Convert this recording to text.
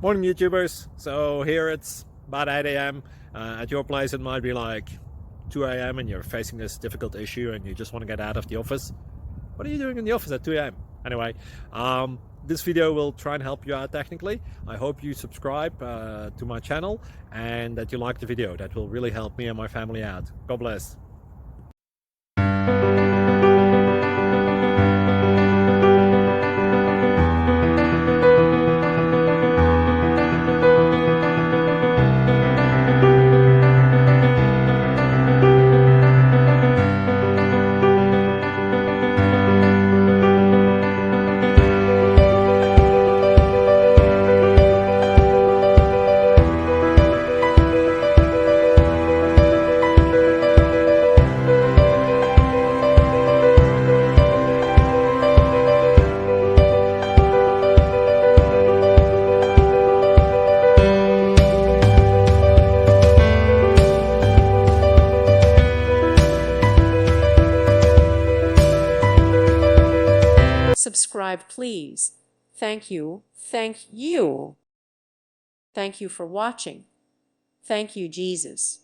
Morning YouTubers. So here it's about 8 a.m. At your place it might be like 2 a.m. and you're facing this difficult issue and you just want to get out of the office. What are you doing in the office at 2 a.m.? Anyway, this video will try and help you out technically. I hope you subscribe to my channel and that you like the video. That will really help me and my family out. God bless. Subscribe, please. Thank you. Thank you. Thank you for watching. Thank you, Jesus.